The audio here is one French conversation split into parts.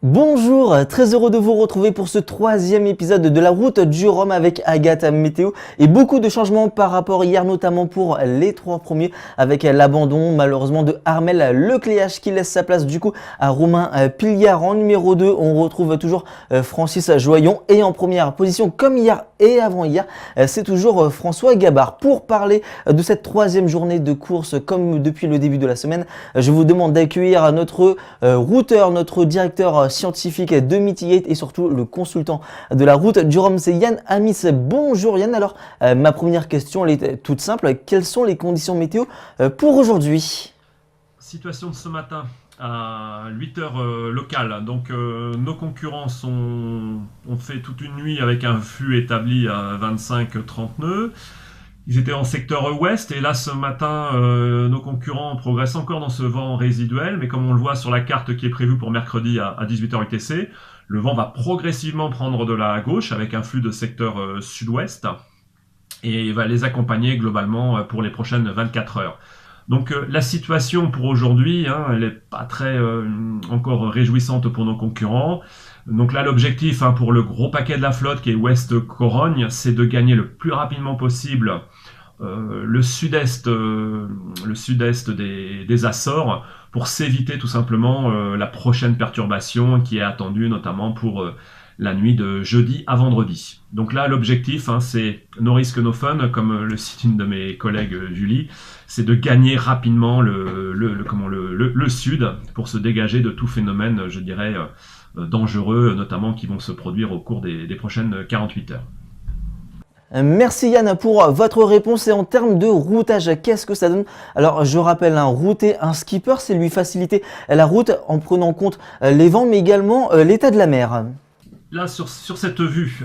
Bonjour, très heureux de vous retrouver pour ce troisième épisode de la route du Rhum avec Agathe Météo et beaucoup de changements par rapport hier, notamment pour les trois premiers avec l'abandon malheureusement de Armel Lecléache qui laisse sa place du coup à Romain Pilliard. En numéro 2, on retrouve toujours Francis Joyon et en première position comme hier et avant-hier, c'est toujours François Gabard. Pour parler de cette troisième journée de course comme depuis le début de la semaine, je vous demande d'accueillir notre routeur, notre directeur scientifique de Mitigate et surtout le consultant de la route du Rhum, c'est Yann Amis. Bonjour Yann, alors ma première question elle est toute simple, quelles sont les conditions météo pour aujourd'hui? Situation de ce matin à 8 heures locales. Donc nos concurrents ont fait toute une nuit avec un flux établi à 25-30 nœuds. Ils étaient en secteur ouest et là ce matin nos concurrents progressent encore dans ce vent résiduel, mais comme on le voit sur la carte qui est prévue pour mercredi à 18h UTC, le vent va progressivement prendre de la gauche avec un flux de secteur sud-ouest et va les accompagner globalement pour les prochaines 24 heures. Donc la situation pour aujourd'hui, elle n'est pas très encore réjouissante pour nos concurrents. Donc là l'objectif pour le gros paquet de la flotte qui est Ouest Corogne, c'est de gagner le plus rapidement possible le sud-est des Açores pour s'éviter tout simplement la prochaine perturbation qui est attendue notamment pour la nuit de jeudi à vendredi. Donc là, l'objectif, c'est no risk, no fun, comme le cite une de mes collègues, Julie, c'est de gagner rapidement le sud pour se dégager de tout phénomène, je dirais, dangereux, notamment qui vont se produire au cours des prochaines 48 heures. Merci Yann pour votre réponse et en termes de routage, qu'est-ce que ça donne? Alors je rappelle, router un skipper, c'est lui faciliter la route en prenant en compte les vents mais également l'état de la mer. Là, sur cette vue,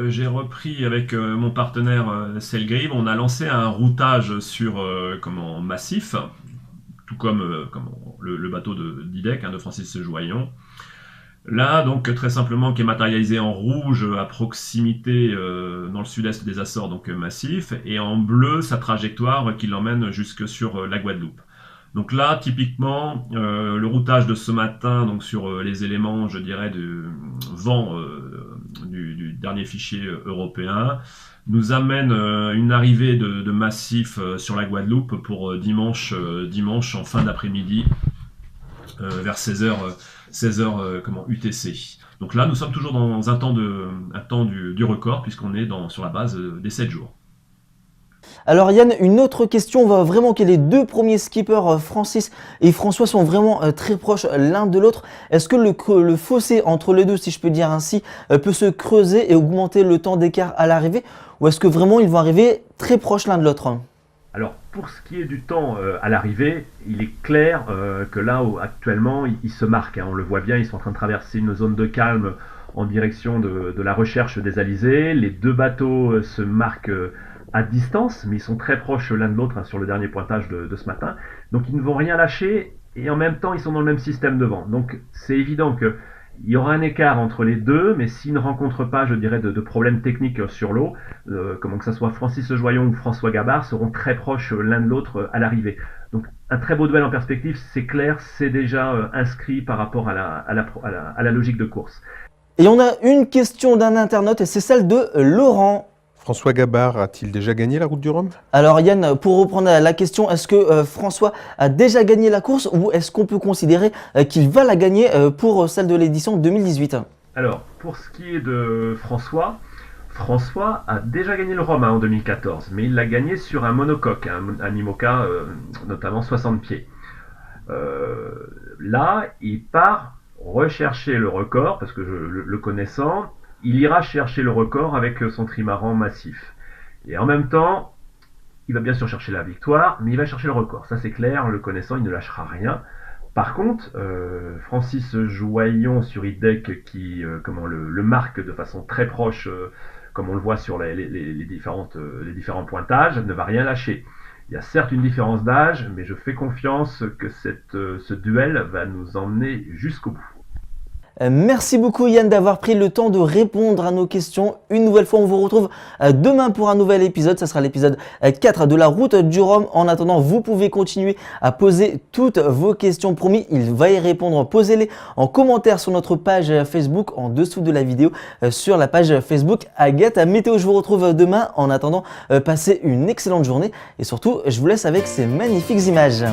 j'ai repris avec mon partenaire Selgrib, on a lancé un routage sur massif, tout comme le bateau d'Idec, de Francis Joyon. Là, donc très simplement, qui est matérialisé en rouge à proximité dans le sud-est des Açores, donc massif, et en bleu sa trajectoire qui l'emmène jusque sur la Guadeloupe. Donc là, typiquement, le routage de ce matin, donc sur les éléments, je dirais, de vent du dernier fichier européen, nous amène une arrivée de massif sur la Guadeloupe pour dimanche en fin d'après-midi, vers 16h UTC. Donc là, nous sommes toujours dans un temps du record, puisqu'on est sur la base des 7 jours. Alors Yann, une autre question, on voit vraiment que les deux premiers skippers, Francis et François, sont vraiment très proches l'un de l'autre. Est-ce que le fossé entre les deux, si je peux dire ainsi, peut se creuser et augmenter le temps d'écart à l'arrivée? Ou est-ce que vraiment ils vont arriver très proches l'un de l'autre? Alors pour ce qui est du temps à l'arrivée, il est clair que là actuellement ils se marquent, on le voit bien, ils sont en train de traverser une zone de calme en direction de la recherche des alizés. Les deux bateaux se marquent à distance, mais ils sont très proches l'un de l'autre sur le dernier pointage de ce matin. Donc ils ne vont rien lâcher et en même temps ils sont dans le même système de vent. Donc c'est évident qu'il y aura un écart entre les deux, mais s'ils ne rencontrent pas, je dirais, de problèmes techniques sur l'eau, que ce soit Francis Joyon ou François Gabard, seront très proches l'un de l'autre à l'arrivée. Donc un très beau duel en perspective, c'est clair, c'est déjà inscrit par rapport à la logique de course. Et on a une question d'un internaute et c'est celle de Laurent. François Gabard a-t-il déjà gagné la route du Rhum? Alors Yann, pour reprendre la question, est-ce que François a déjà gagné la course ou est-ce qu'on peut considérer qu'il va la gagner pour celle de l'édition 2018? Alors, pour ce qui est de François a déjà gagné le Rhum en 2014, mais il l'a gagné sur un monocoque, un IMOCA notamment 60 pieds. Là, il part rechercher le record, parce que le connaissant, il ira chercher le record avec son trimaran massif. Et en même temps, il va bien sûr chercher la victoire, mais il va chercher le record. Ça c'est clair, le connaissant, il ne lâchera rien. Par contre, Francis Joyon sur IDEC qui le marque de façon très proche, comme on le voit sur les différents pointages, ne va rien lâcher. Il y a certes une différence d'âge, mais je fais confiance que ce duel va nous emmener jusqu'au bout. Merci beaucoup Yann d'avoir pris le temps de répondre à nos questions. Une nouvelle fois, on vous retrouve demain pour un nouvel épisode. Ça sera l'épisode 4 de la route du Rhum. En attendant, vous pouvez continuer à poser toutes vos questions. Promis, il va y répondre. Posez-les en commentaire sur notre page Facebook en dessous de la vidéo sur la page Facebook Agathe Météo. Je vous retrouve demain. En attendant, passez une excellente journée et surtout, je vous laisse avec ces magnifiques images.